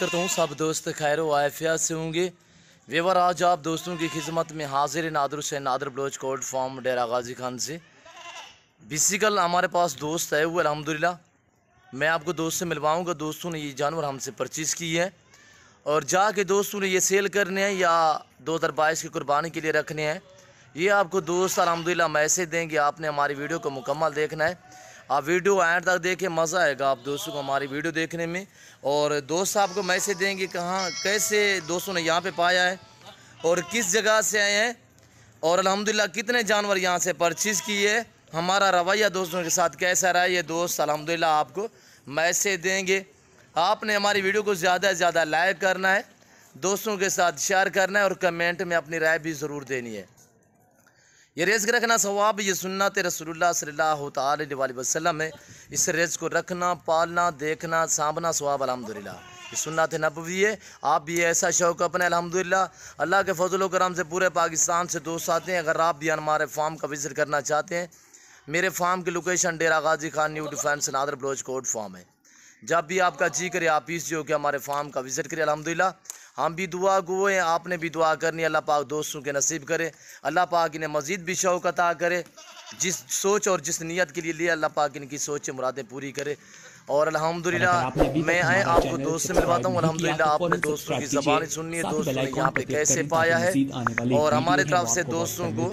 करता हूँ सब दोस्त खैर वाफिया से होंगे। वेवर आज आप दोस्तों की खिदमत में हाजिर नादर से नादर बलोच कोल्ड फार्म डेरा गाजी खान से। बेसिकल हमारे पास दोस्त है वो अल्हम्दुलिल्लाह, मैं आपको दोस्त से मिलवाऊंगा। दोस्तों ने ये जानवर हमसे परचेज़ की है और जाके दोस्तों ने ये सेल करने हैं या 2022 की कुर्बानी के लिए रखने हैं। ये आपको दोस्त अल्हम्दुलिल्लाह मैसेज देंगे। आपने हमारी वीडियो को मुकम्मल देखना है। आप वीडियो एंड तक देखें, मज़ा आएगा आप दोस्तों को हमारी वीडियो देखने में। और दोस्त आपको मैसेज देंगे कहाँ कैसे दोस्तों ने यहाँ पे पाया है और किस जगह से आए हैं और अल्हम्दुलिल्लाह कितने जानवर यहाँ से परचेज़ किए। हमारा रवैया दोस्तों के साथ कैसा रहा, ये दोस्त अल्हम्दुलिल्लाह आपको मैसेज देंगे। आपने हमारी वीडियो को ज़्यादा से ज़्यादा लाइक करना है, दोस्तों के साथ शेयर करना है और कमेंट में अपनी राय भी ज़रूर देनी है। ये रिज़्क रखना सवाब, ये सुन्नत रसूलुल्लाह सल्लल्लाहु अलैहि वसल्लम है। इस रिज़्क को रखना, पालना, देखना, सांभना सवाब अल्हम्दुलिल्लाह ये सुन्नत नबवी है। आप भी ऐसा शौक़ अपने अल्हम्दुलिल्लाह अल्लाह के फजल करम से पूरे पाकिस्तान से दोस्त आते हैं। अगर आप भी हमारे फार्म का विज़िट करना चाहते हैं, मेरे फार्म की location Dera Ghazi Khan new defence Nadir Baloch Kot farm है। जब भी आपका जी करे आप इस हो कि हमारे फार्म का विज़िट करें। अल्हम्दुलिल्लाह हम भी दुआ गो हैं, आपने भी दुआ करनी। अल्लाह पाक दोस्तों के नसीब करे, अल्लाह पाक इन्हें मज़ीद भी शौक़ अता करे। जिस सोच और जिस नीयत के लिए अल्लाह पाक इनकी सोच मुरादें पूरी करे। और अल्हम्दुलिल्लाह मैं आए आपको दोस्त से मिलवाता हूँ। अल्हम्दुलिल्लाह आपने दोस्तों की ज़बान सुननी है, दोस्तों ने यहाँ पे कैसे पाया है और हमारे तरफ से दोस्तों को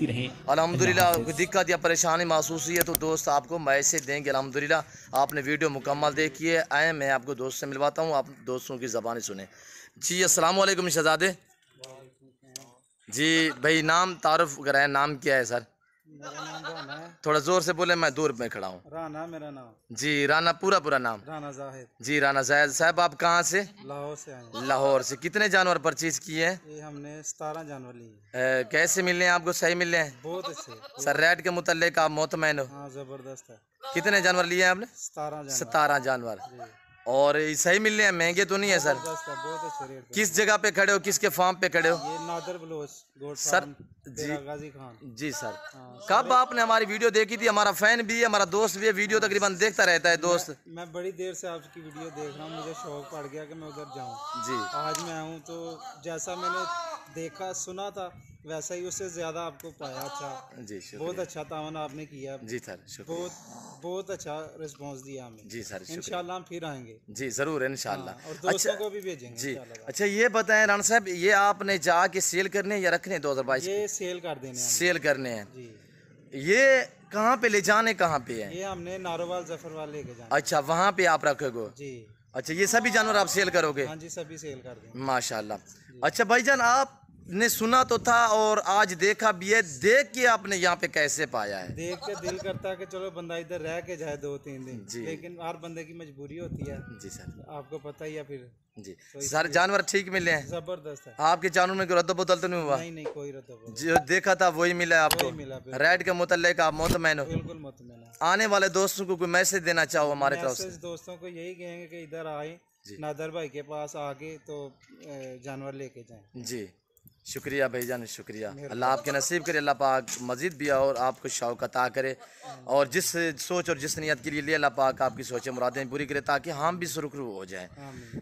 अल्हम्दुलिल्लाह कोई दिक्कत या परेशानी महसूस हुई है तो दोस्त आपको मैसेज देंगे। अल्हम्दुलिल्लाह आपने वीडियो मुकम्मल देखिए। आए मैं आपको दोस्त से मिलवाता हूँ, आप दोस्तों की ज़बान सुने। जी अस्सलाम वालेकुम शहजादे जी। भाई नाम तारुफ कराएं, नाम क्या है सर? मेरा नाम राना है। थोड़ा जोर से बोले, मैं दूर में खड़ा हूँ। राना मेरा नाम। जी राना, पूरा नाम? राना जाहिद। जी राना जाहिद साहब, आप कहाँ से? लाहौर से आए। लाहौर से। कितने जानवर परचेज किए हैं? ये हमने 17 जानवर लिए। कैसे मिले हैं आपको? सही मिले हैं? बहुत अच्छे। सर रेट के मुतल्लिक आप मोतमैन हो? हाँ जबरदस्त है। कितने जानवर लिए हैं आपने? 17 जानवर। और सही मिल रहे हैं, महंगे तो नहीं है सर? बहुत अच्छे रेट पे। किस जगह पे खड़े हो, किसके फार्म पे खड़े हो? ये नादर बलोच गोट सर जी गाजी खान जी सर। कब आपने हमारी वीडियो देखी थी? हमारा फैन भी है, हमारा दोस्त भी है, वीडियो तकरीबन देखता रहता है दोस्त। मैं बड़ी देर से आपकी वीडियो देख रहा हूँ, मुझे शौक पड़ गया कि मैं उधर जाऊँ जी। आज मैं आऊँ तो जैसा मैंने देखा सुना था वैसा ही उससे ज्यादा आपको पाया। अच्छा जी, बहुत अच्छा तावन आपने किया जी सर। बहुत अच्छा रिस्पांस दिया हमें। जी सर इंशाल्लाह हम फिर आएंगे। जी जरूर इंशाल्लाह। और दोस्तों को भी भेजेंगे जी। अच्छा ये बताएं राना साहब, ये आपने जाके सेल करने या रखने 2022? ये सेल कर देने हैं। सेल करने हैं जी। ये कहाँ पे ले जाने, कहाँ पे है? ये हमने नारोवाल जफरवाल लेके जाना। अच्छा वहाँ पे आप रखोगे? जी। अच्छा ये सभी जानवर आप सेल करोगे? हाँ जी सभी सेल कर देंगे माशाल्लाह। अच्छा भाईजान आपने सुना तो था और आज देखा भी है, देख के आपने यहाँ पे कैसे पाया है? देख के दिल करता है कि चलो बंदा इधर रह के जाए 2-3 दिन जी। लेकिन हर बंदे की मजबूरी होती है। जी सर आपको पता ही है फिर जी। तो सर जानवर ठीक मिले हैं? जबरदस्त है। आपके जानवर में कोई रद्द बदल तो नहीं हुआ? नहीं कोई रद्द बदल। जो देखा था वही मिला आपको? रेट के मुतल्लिक आप मुतमैन हो? बिल्कुल मुतमैन है। आने वाले दोस्तों को कोई मैसेज देना चाहो हमारे तरफ से? दोस्तों को यही कहेंगे कि इधर आए, नादर भाई के पास आगे तो जानवर लेके जाएं। जी शुक्रिया भाईजान, शुक्रिया। अल्लाह आपके नसीब करे, अल्लाह पाक मजीद भी और आपको शौक़ अता करे और जिस सोच और जिस नियत के लिए अल्लाह पाक आपकी सोचें मुरादें पूरी करे ताकि हम भी सुरखरू हो जाएं।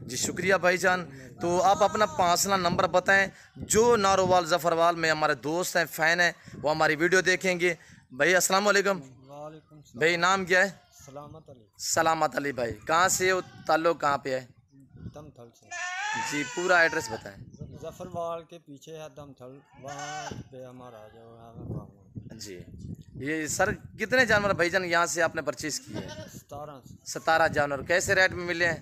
जी शुक्रिया भाईजान। तो आप अपना पार्सनल नंबर बताएं। जो नारोवाल जफरवाल में हमारे दोस्त हैं, फ़ैन हैं, वो हमारी वीडियो देखेंगे। भाई अस्सलाम वालेकुम। भाई नाम क्या है? सलामत अली। सलामत अली भाई, कहाँ से हो, ताल्लुक कहाँ पे है? दमथल से। जी पूरा एड्रेस बताएं। जफरवाल के पीछे है दमथल, वहाँ पे हमारा जो जी। ये सर कितने जानवर भाईजान यहाँ से आपने परचेज किए हैं? 17 जानवर। कैसे रेट में मिले हैं?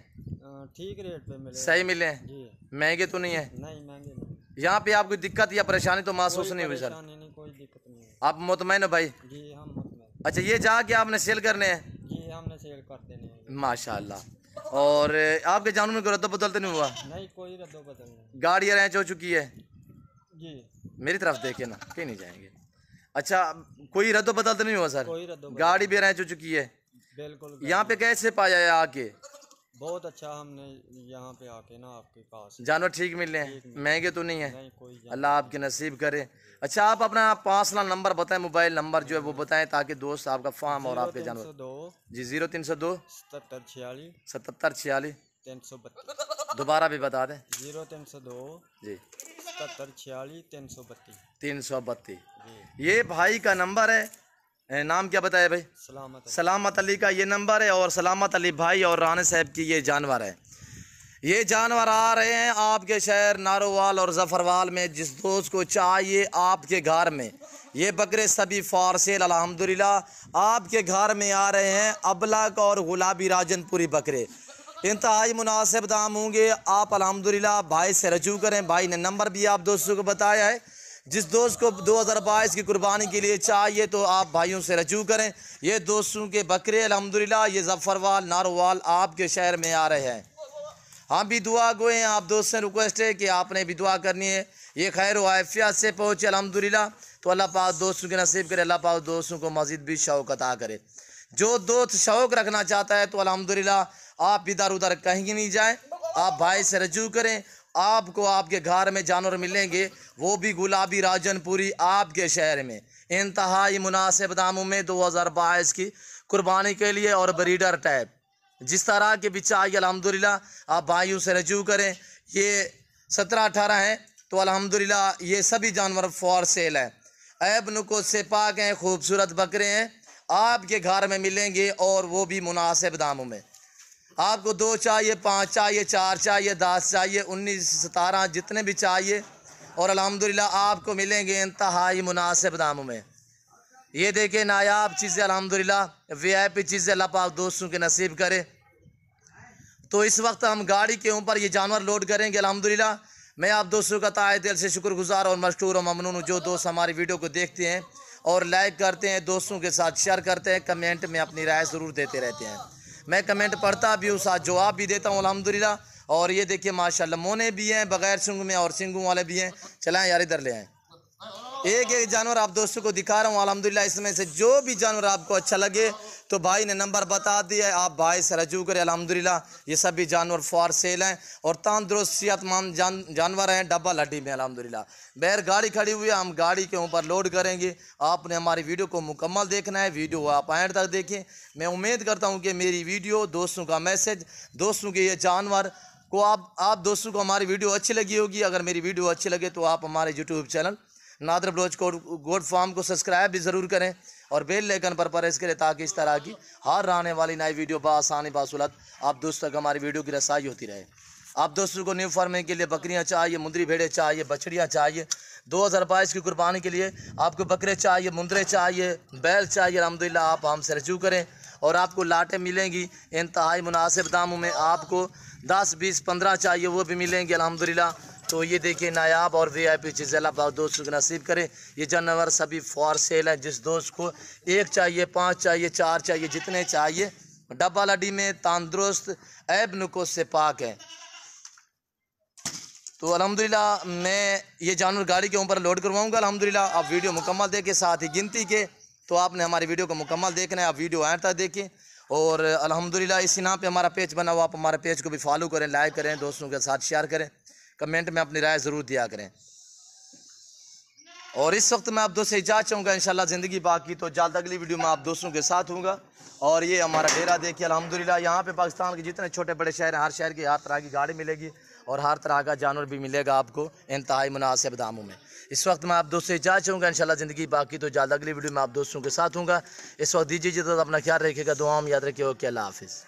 ठीक रेट पे मिले। सही मिले हैं जी। महंगे तो नहीं है? नहीं महंगे नहीं। यहाँ पे आपको दिक्कत या परेशानी तो महसूस नहीं हुई सर? नहीं कोई दिक्कत नहीं है। आप मुतमैन हो भाई? जी हम मुतमैन। अच्छा ये जाके आपने सेल करने हैं? जी हमने सेल कर देने हैं माशाल्लाह। और आपके जानवर में कोई रद्द बदल तो नहीं हुआ? नहीं कोई रद्द बदल नहीं। गाड़ी अरेंज हो चुकी है? जी। मेरी तरफ देखे ना, कहीं नहीं जाएंगे। अच्छा कोई रद्द बदल तो नहीं हुआ सर? कोई रद्द। गाड़ी भी अरेंज हो चुकी है? बिल्कुल। यहाँ पे कैसे पाया है आके? बहुत अच्छा, हमने यहाँ पे आके ना आपके पास जानवर ठीक मिल रहे हैं, महंगे तो नहीं है? नहीं, अल्लाह आपके नसीब करे। अच्छा आप अपना पर्सनल नंबर बताएं, मोबाइल नंबर जो है वो बताएं ताकि दोस्त आपका फार्म और आपके जानवर। जी 0302 77 46 77 46 332। दोबारा भी बता दें। 0302 जी 7746 332। ये भाई का नंबर है। नाम क्या बताया भाई? सलामत अली का ये नंबर है। और सलामत अली भाई और राना साहब की ये जानवर है। ये जानवर आ रहे हैं आपके शहर नारोवाल और जफरवाल में। जिस दोस्त को चाहिए आपके घर में, ये बकरे सभी फॉर सेल अल्हम्दुलिल्लाह आपके घर में आ रहे हैं। अबलक और गुलाबी राजनपुरी बकरे इंतहाई मुनासिब दाम होंगे। आप अल्हम्दुलिल्लाह भाई से रजू करें। भाई ने नंबर भी आप दोस्तों को बताया है। जिस दोस्त को 2022 की कुर्बानी के लिए चाहिए तो आप भाइयों से रजू करें। ये दोस्तों के बकरे अल्हम्दुलिल्लाह ये जफरवाल नारोवाल आपके शहर में आ रहे हैं। हम भी दुआ गोए हैं। आप दोस्त से रिक्वेस्ट है कि आपने भी दुआ करनी है। ये खैर आफियत से पहुँचे अल्हम्दुलिल्लाह। तो अल्लाह पाक दोस्तों के नसीब करे। अल्लाह पाक दोस्तों को मज़ीद भी शौक़ अता करे। जो दोस्त शौक़ रखना चाहता है तो अल्हम्दुलिल्लाह आप इधर उधर कहीं नहीं जाएं। आप भाई से रजू करें। आपको आपके घर में जानवर मिलेंगे, वो भी गुलाबी राजनपुरी आपके शहर में इंतहाई मुनासिब दामों में 2022 की कुर्बानी के लिए। और ब्रीडर टाइप जिस तरह के भी चाहिए अल्हम्दुलिल्लाह आप भाइयों से रजू करें। ये 17-18 हैं तो अल्हम्दुलिल्लाह ये सभी जानवर फॉर सेल हैं। ऐब नुक़्स से पाक हैं, खूबसूरत बकरे हैं, आपके घर में मिलेंगे और वो भी मुनासिब दामों में। आपको 2 चाहिए, 5 चाहिए, 4 चाहिए, 10 चाहिए, 19, 17 जितने भी चाहिए और अल्हम्दुलिल्लाह आपको मिलेंगे इंतहाई मुनासिब दामों में। ये देखें नायाब चीज़ें अल्हम्दुलिल्लाह VIP चीज़ें अल्लाह पाक दोस्तों के नसीब करे। तो इस वक्त हम गाड़ी के ऊपर ये जानवर लोड करेंगे अल्हम्दुलिल्लाह। मैं आप दोस्तों का तहे दिल से शुक्रगुजार और मशकूर और ममनून हूँ जो दोस्त हमारी वीडियो को देखते हैं और लाइक करते हैं, दोस्तों के साथ शेयर करते हैं, कमेंट में अपनी राय ज़रूर देते रहते हैं। मैं कमेंट पढ़ता भी हूँ, साथ जवाब भी देता हूँ अल्हम्दुलिल्लाह। और ये देखिए माशाल्लाह मोने भी हैं बग़ैर सिंग में और सिंगों वाले भी हैं। चलाएँ यार इधर ले आएँ। एक एक जानवर आप दोस्तों को दिखा रहा हूँ अल्हम्दुलिल्लाह। इसमें से जो भी जानवर आपको अच्छा लगे तो भाई ने नंबर बता दिया है, आप भाई से रजू करें अल्हम्दुलिल्लाह। ये सभी जानवर फॉर सेल हैं और तंदुरुस्त सेहतमंद जानवर हैं डबल हड्डी में अल्हम्दुलिल्लाह। बैर गाड़ी खड़ी हुई है, हम गाड़ी के ऊपर लोड करेंगे। आपने हमारी वीडियो को मुकम्मल देखना है, वीडियो आप एंड तक देखें। मैं उम्मीद करता हूँ कि मेरी वीडियो दोस्तों का मैसेज, दोस्तों के ये जानवर को आप दोस्तों को हमारी वीडियो अच्छी लगी होगी। अगर मेरी वीडियो अच्छी लगे तो आप हमारे यूट्यूब चैनल नादर बलोच गोड फार्म को सब्सक्राइब भी ज़रूर करें और बेल आइकन पर प्रेस करें ताकि इस तरह की हर आने वाली नई वीडियो बआसानी बासुलत आप दोस्तों तक हमारी वीडियो की रसाई होती रहे। आप दोस्तों को न्यू फार्मिंग के लिए बकरियां चाहिए, मुंदरी भेड़े चाहिए, बछड़ियां चाहिए, 2022 की कुर्बानी के लिए आपको बकरे चाहिए, मुंदरे चाहिए, बैल चाहिए अल्हम्दुलिल्लाह आप हमसे रजू करें और आपको लाटें मिलेंगी इंतहाई मुनासिब दामों में। आपको 10, 20, 15 चाहिए वो भी मिलेंगे अल्हम्दुलिल्लाह। तो ये देखिए नायाब और VIP चीज़ें अल्लाह पाक दोस्तों को नसीब करे। ये जानवर सभी फॉर सेल हैं। जिस दोस्त को 1 चाहिए, 5 चाहिए, 4 चाहिए, जितने चाहिए डबल हड्डी में तंदुरुस्त ऐब नुक़्स से पाक है। तो अल्हम्दुलिल्लाह मैं ये जानवर गाड़ी के ऊपर लोड करवाऊँगा अल्हम्दुलिल्लाह। आप वीडियो मुकम्मल देखें, साथ ही गिनती के। तो आपने हमारी वीडियो को मुकम्मल देखना है, आप वीडियो एंड तक देखें। और अल्हम्दुलिल्लाह इसी नाम पे हमारा पेज बना हुआ, आप हमारे पेज को भी फॉलो करें, लाइक करें, दोस्तों के साथ शेयर करें, कमेंट में अपनी राय ज़रूर दिया करें। और इस वक्त मैं आप दोस्तों से इजाज़त चाहूँगा, इंशाल्लाह ज़िंदगी बाकी तो जल्द अगली वीडियो में आप दोस्तों के साथ हूँगा। और ये हमारा डेरा देखिए अल्हम्दुलिल्लाह। यहाँ पे पाकिस्तान के जितने छोटे बड़े शहर हैं, हर शहर की हर तरह की गाड़ी मिलेगी और हर तरह का जानवर भी मिलेगा आपको इंतहाई मुनासिब दामों में। इस वक्त मैं आप दोस्तों से इजाज़त चाहूँगा, इंशाल्लाह ज़िंदगी बाकी तो जल्द अगली वीडियो में आप दोस्तों के साथ हूँगा। इस वक्त दीजिए तो अपना ख्याल रखिएगा, दुआ में याद रखिए। ओके, अल्लाह हाफिज़।